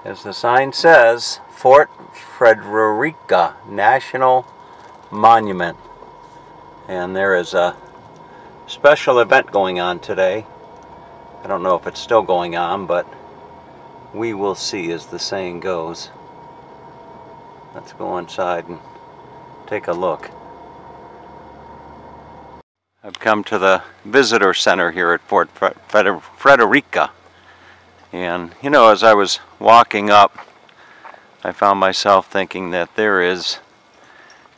As the sign says, Fort Frederica National Monument. And there is a special event going on today. I don't know if it's still going on, but we will see, as the saying goes. Let's go inside and take a look. I've come to the visitor center here at Fort Frederica. And, you know, as I was walking up, I found myself thinking that there is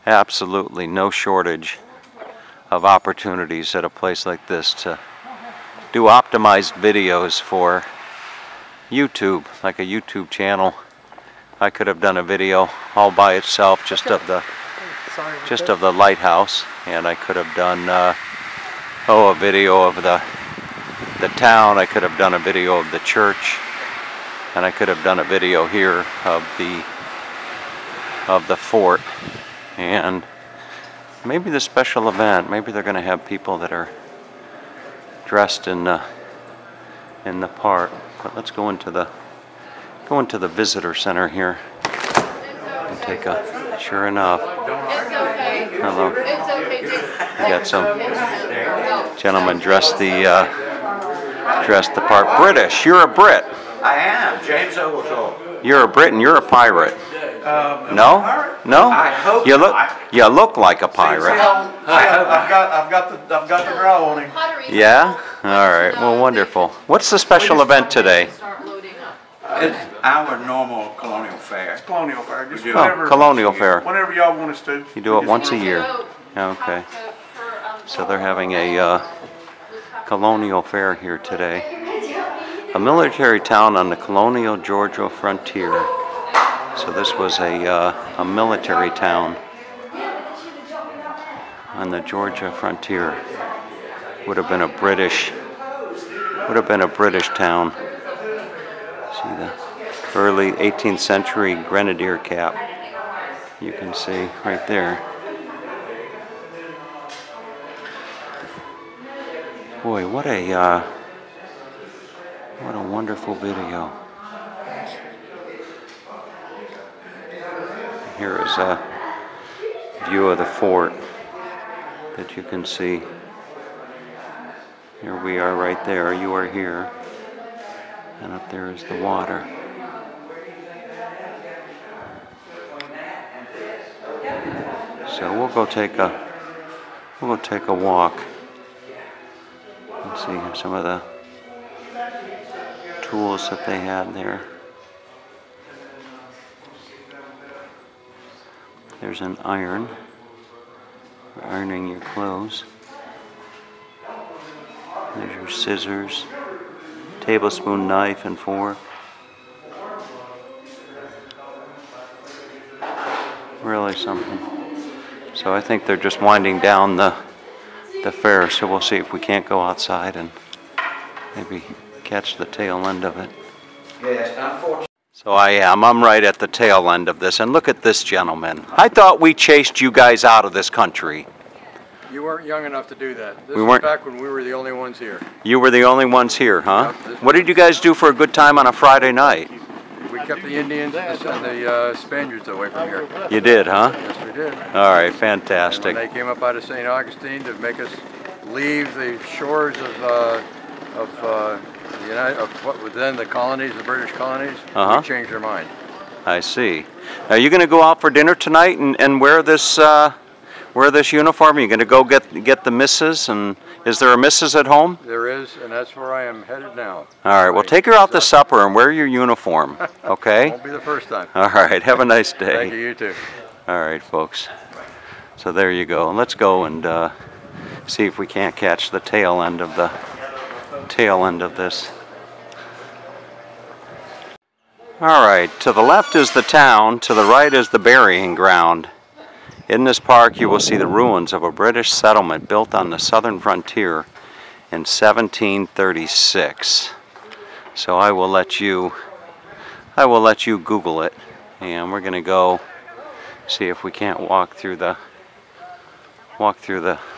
absolutely no shortage of opportunities at a place like this to do optimized videos for YouTube, like a YouTube channel. I could have done a video all by itself just of the lighthouse, and I could have done a video of the town. I could have done a video of the church, and I could have done a video here of the fort, and maybe the special event. Maybe they're going to have people that are dressed in the part. But let's go into the visitor center here and take a. Sure enough. Hello. We got some gentlemen dressed the part. British. You're a Brit. I am. James Ogletree. You're a Brit and you're a pirate. No? No? I hope you look like a pirate. I've got the draw on him. Yeah? All right. Well, wonderful. What's the special event today? It's our normal colonial fair. It's colonial fair. Just colonial fair. Whenever y'all want us to. You do it once a year. Okay. So they're having a colonial fair here today. A military town on the colonial Georgia frontier. So this was a military town on the Georgia frontier. Would have been a British town. See the early 18th century grenadier cap. You can see right there. Boy, what a wonderful video. Here is a view of the fort that you can see. Here we are right there. You are here. And up there is the water. So we'll go take a walk and see some of the tools that they had there. There's an iron for ironing your clothes. There's your scissors, tablespoon, knife, and fork. Really something. So I think they're just winding down the fair, so we'll see if we can't go outside and maybe catch the tail end of it. Yes, unfortunately. So I'm right at the tail end of this, and look at this gentleman. I thought we chased you guys out of this country. You weren't young enough to do that. This we was weren't back when we were the only ones here. You were the only ones here, huh? Yep, what did you guys do for a good time on a Friday night? We kept the Indians and the Spaniards away from here. You did, huh? Yes, we did. All right, fantastic. And when they came up out of St. Augustine to make us leave the shores of what was then the colonies, the British colonies, we changed our mind. I see. Are you going to go out for dinner tonight and wear this uniform? Are you going to go get the missus? And is there a missus at home? There is, and that's where I am headed now. All right. Well, take her out to supper and wear your uniform. Okay. Won't be the first time. All right. Have a nice day. Thank you. You too. All right, folks. So there you go. Let's go and see if we can't catch the tail end of this. All right, to the left is the town, to the right is the burying ground. In this park you will see the ruins of a British settlement built on the southern frontier in 1736. So I will let you Google it, and we're going to go see if we can't walk through the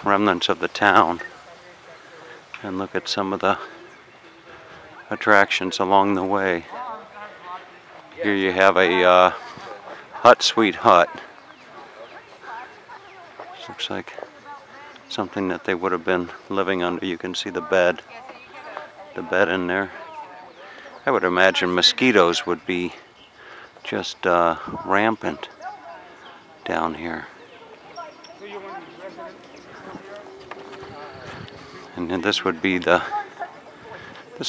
remnants of the town and look at some of the attractions along the way. Here you have a hut, sweet hut. This looks like something that they would have been living under. You can see the bed in there. I would imagine mosquitoes would be just rampant down here. And then this would be this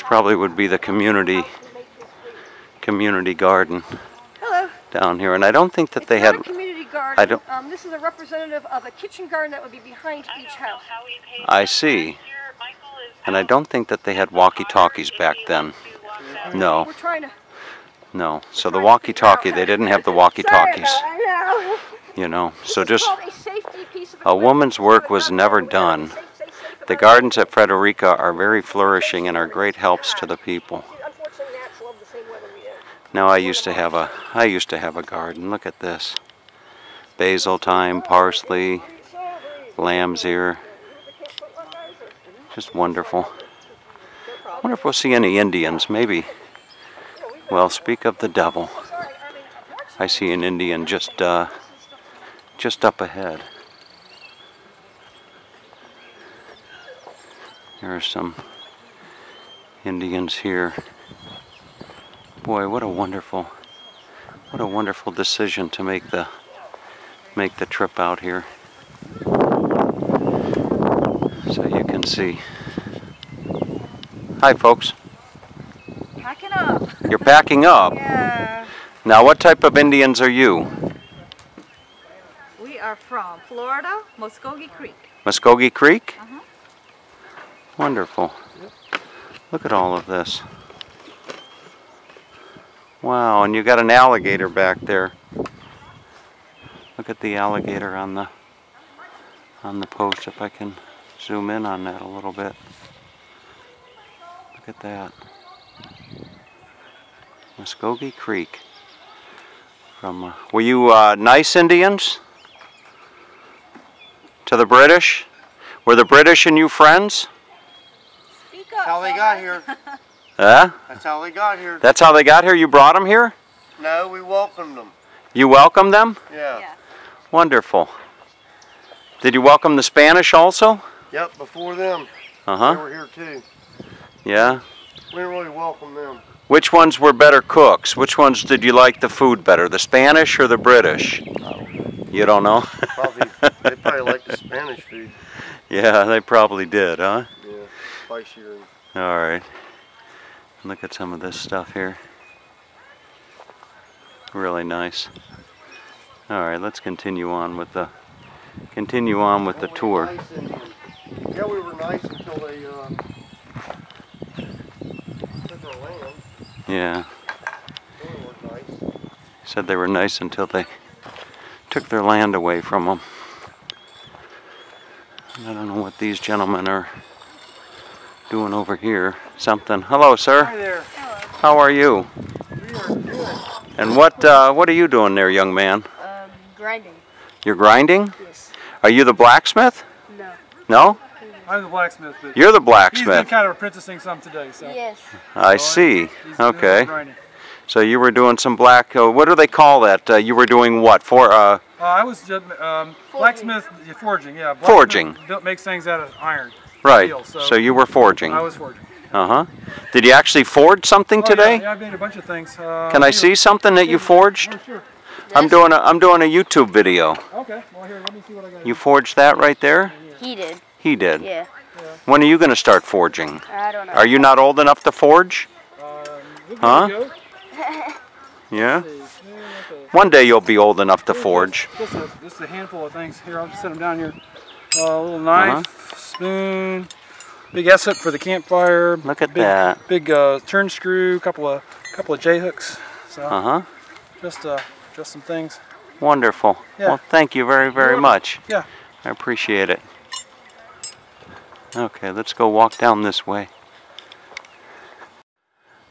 probably would be the community garden. Hello. Down here, and I don't think that they had. A community garden. I don't. This is a representative of a kitchen garden that would be behind each house. I see. And I don't think that they had walkie-talkies back then. No. We're trying to. No. So the walkie-talkie, they didn't have the walkie-talkies. Sorry, You know. So just called a safety piece of a woman's work was never done. The gardens at Frederica are very flourishing and are great helps to the people. Now I used to have a garden. Look at this. Basil, thyme, parsley, lamb's ear. Just wonderful. I wonder if we'll see any Indians, maybe. Well, speak of the devil. I see an Indian just up ahead. There are some Indians here. Boy, what a wonderful decision to make the trip out here. So you can see. Hi, folks. Packing up. You're packing up. Yeah. Now, what type of Indians are you? We are from Florida, Muskogee Creek. Muskogee Creek? Uh-huh. Wonderful. Look at all of this. Wow, and you got an alligator back there. Look at the alligator on the post, if I can zoom in on that a little bit. Look at that. Muskogee Creek. Were you nice Indians to the British? Were the British and you friends? Speak up. That's how they got here. Huh? That's how they got here. That's how they got here? You brought them here? No, we welcomed them. You welcomed them? Yeah. Yes. Wonderful. Did you welcome the Spanish also? Yep, before them. Uh-huh. They were here too. Yeah? We didn't really welcome them. Which ones were better cooks? Which ones did you like the food better? The Spanish or the British? You don't know? They probably liked the Spanish food. Yeah, they probably did, huh? Yeah, spicier. All right. Look at some of this stuff here. Really nice. All right, let's continue on with the tour. Nice yeah, we were nice until they took our land. Yeah. They were nice. Said they were nice until they took their land away from them. I don't know what these gentlemen are doing over here. Something. Hello, sir. Hi there. Hello. How are you? We are good. And what are you doing there, young man? Grinding. You're grinding? Yes. Are you the blacksmith? No. No? I'm the blacksmith, but You're the he's been blacksmith. kind of apprenticing some today, so. Yes. I So see. he's doing Okay. grinding. So you were doing some black. What do they call that? You were doing what for? I was just, blacksmith forging, yeah. Blacksmith Forging. Makes things out of iron. Right. Steel, So you were forging. I was forging. Uh-huh. Did you actually forge something Oh, today? Yeah, I made a bunch of things. Can I see something that you forged? Oh, sure. I'm doing a YouTube video. Okay, well here, let me see what I got. You forged that right there? He did. He did. Yeah. When are you going to start forging? I don't know. Are you not old enough to forge? We'll Huh? go. Yeah. Let's see. Okay. One day you'll be old enough to forge. Just a handful of things. Here, I'll just set them down here. A little knife, spoon, big S-hook for the campfire. Look at big, that. Big turn screw, couple of J-hooks. So Uh-huh. just some things. Wonderful. Yeah. Well, thank you very, very much. Yeah. I appreciate it. Okay, let's go walk down this way.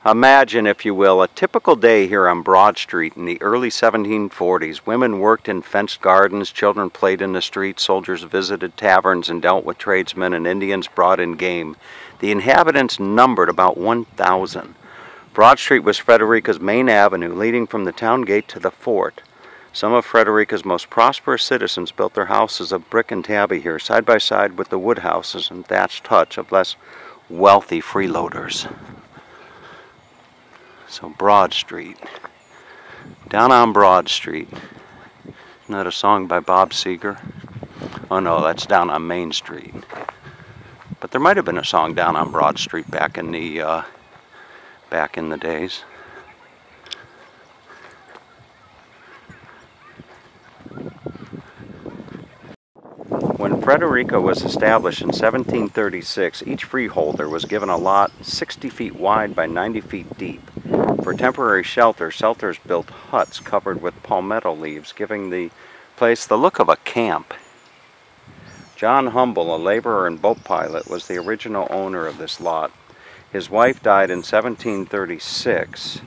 Imagine, if you will, a typical day here on Broad Street in the early 1740s. Women worked in fenced gardens, children played in the streets, soldiers visited taverns and dealt with tradesmen, and Indians brought in game. The inhabitants numbered about 1,000. Broad Street was Frederica's main avenue, leading from the town gate to the fort. Some of Frederica's most prosperous citizens built their houses of brick and tabby here, side by side with the wood houses and thatched huts of less wealthy freeloaders. So Broad Street. Down on Broad Street. Isn't that a song by Bob Seger? Oh no, that's Down on Main Street. But there might have been a song Down on Broad Street back in the days. When Frederica was established in 1736, each freeholder was given a lot 60 feet wide by 90 feet deep. For temporary shelter, settlers built huts covered with palmetto leaves, giving the place the look of a camp. John Humble, a laborer and boat pilot, was the original owner of this lot. His wife died in 1736,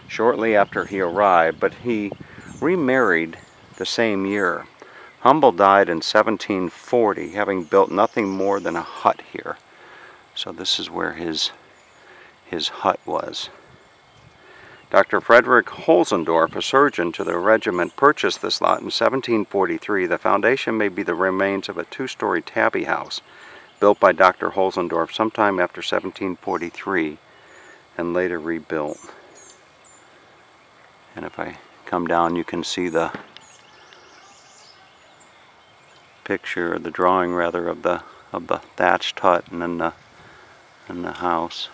shortly after he arrived, but he remarried the same year. Humble died in 1740, having built nothing more than a hut here. So this is where his hut was. Dr. Frederick Holzendorf, a surgeon to the regiment, purchased this lot in 1743. The foundation may be the remains of a two-story tabby house built by Dr. Holzendorf sometime after 1743 and later rebuilt. And if I come down, you can see the picture, the drawing rather, of the thatched hut and then the house.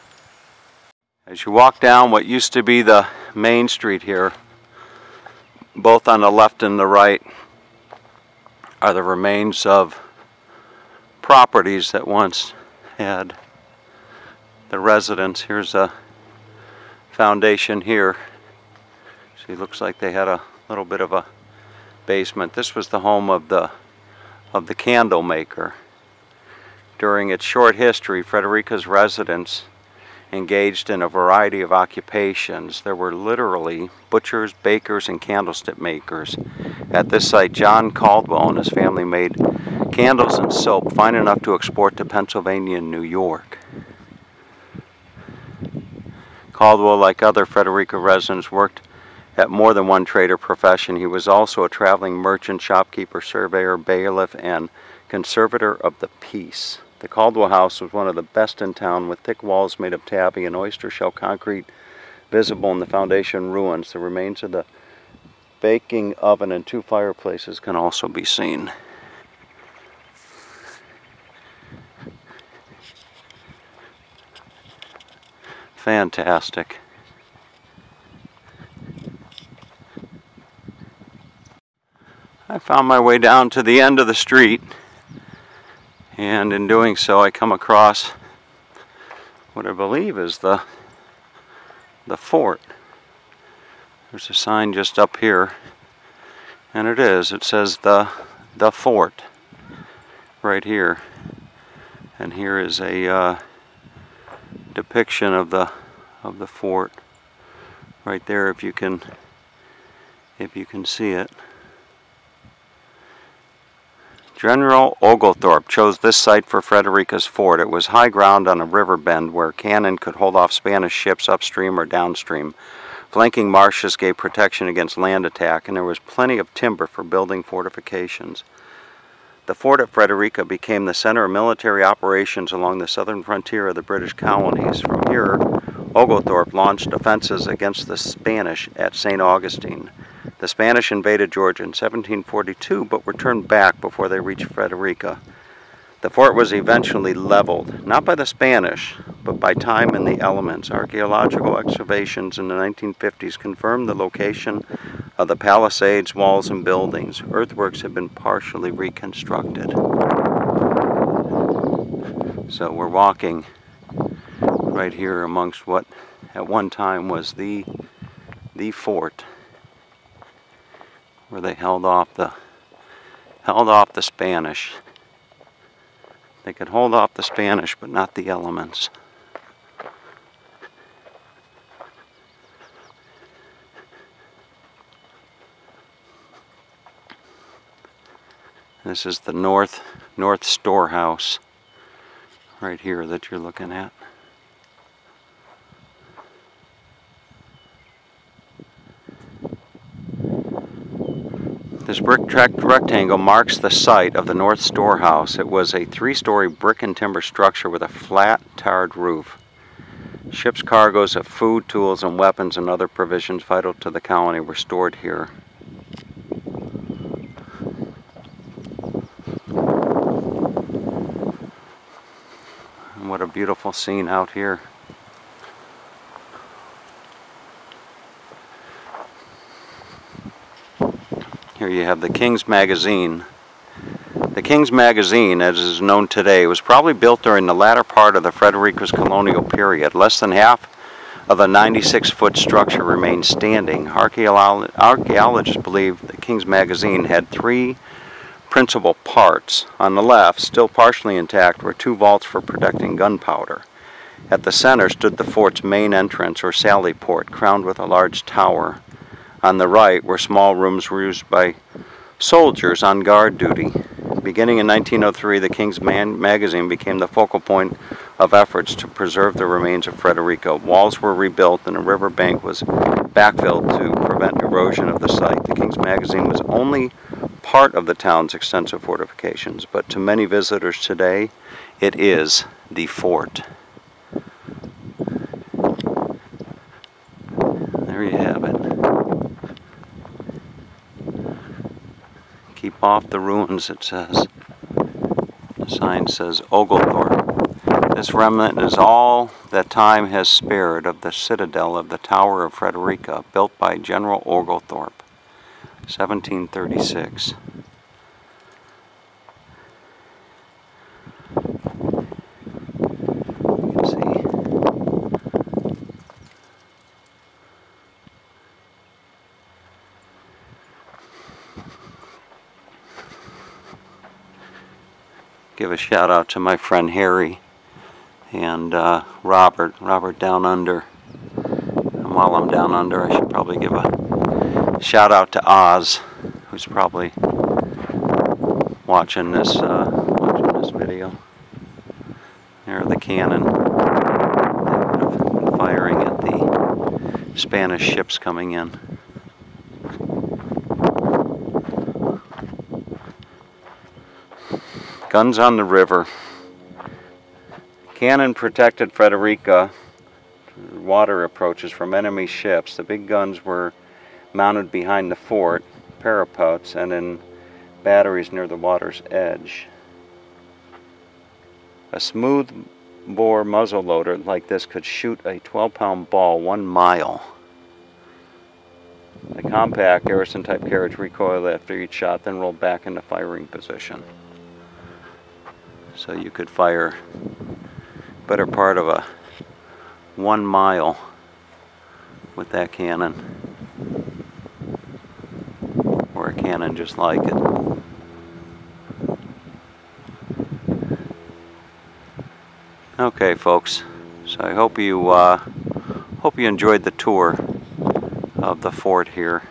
As you walk down what used to be the main street here, both on the left and the right are the remains of properties that once had the residence. Here's a foundation here. See, it looks like they had a little bit of a basement. This was the home of the candle maker. During its short history, Frederica's residents engaged in a variety of occupations. There were literally butchers, bakers, and candlestick makers. At this site, John Caldwell and his family made candles and soap fine enough to export to Pennsylvania and New York. Caldwell, like other Frederica residents, worked at more than one trade or profession. He was also a traveling merchant, shopkeeper, surveyor, bailiff, and conservator of the peace. The Caldwell House was one of the best in town, with thick walls made of tabby and oyster shell concrete visible in the foundation ruins. The remains of the baking oven and two fireplaces can also be seen. Fantastic. I found my way down to the end of the street, and in doing so I come across what I believe is the fort. There's a sign just up here, and it is. It says the fort right here, and here is a depiction of the fort right there, if you can see it. General Oglethorpe chose this site for Frederica's fort. It was high ground on a river bend where cannon could hold off Spanish ships upstream or downstream. Flanking marshes gave protection against land attack, and there was plenty of timber for building fortifications. The fort at Frederica became the center of military operations along the southern frontier of the British colonies. From here, Oglethorpe launched offenses against the Spanish at St. Augustine. The Spanish invaded Georgia in 1742, but were turned back before they reached Frederica. The fort was eventually leveled, not by the Spanish, but by time and the elements. Archaeological excavations in the 1950s confirmed the location of the palisades, walls, and buildings. Earthworks have been partially reconstructed. So we're walking right here amongst what at one time was the fort, where they held off the Spanish. They could hold off the Spanish, but not the elements. This is the North Storehouse right here that you're looking at. This brick rectangle marks the site of the North Storehouse. It was a 3-story brick and timber structure with a flat, tarred roof. Ships' cargoes of food, tools, and weapons and other provisions vital to the colony were stored here. And what a beautiful scene out here. Here you have the King's Magazine. The King's Magazine, as is known today, was probably built during the latter part of the Frederica's colonial period. Less than half of the 96-foot structure remains standing. Archaeologists believe the King's Magazine had 3 principal parts. On the left, still partially intact, were 2 vaults for protecting gunpowder. At the center stood the fort's main entrance, or sally port, crowned with a large tower. On the right were small rooms used by soldiers on guard duty. Beginning in 1903, the King's Magazine became the focal point of efforts to preserve the remains of Frederica. Walls were rebuilt and a river bank was backfilled to prevent erosion of the site. The King's Magazine was only part of the town's extensive fortifications, but to many visitors today, it is the fort. There you have it. Keep off the ruins, it says. The sign says Oglethorpe. This remnant is all that time has spared of the citadel of the Tower of Frederica, built by General Oglethorpe, 1736. You can see. Give a shout out to my friend Harry and Robert down under. And while I'm down under, I should probably give a shout out to Oz, who's probably watching this video. There are the cannon that would have been firing at the Spanish ships coming in. Guns on the river. Cannon protected Frederica water approaches from enemy ships. The big guns were mounted behind the fort, parapets, and in batteries near the water's edge. A smooth bore muzzleloader like this could shoot a 12-pound ball 1 mile. The compact Garrison-type carriage recoiled after each shot, then rolled back into firing position. So you could fire better part of a 1 mile with that cannon, or a cannon just like it. Okay, folks. So I hope you enjoyed the tour of the fort here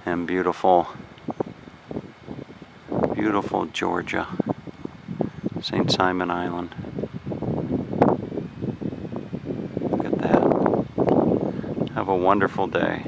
in beautiful Georgia. St. Simon Island. Look at that. Have a wonderful day.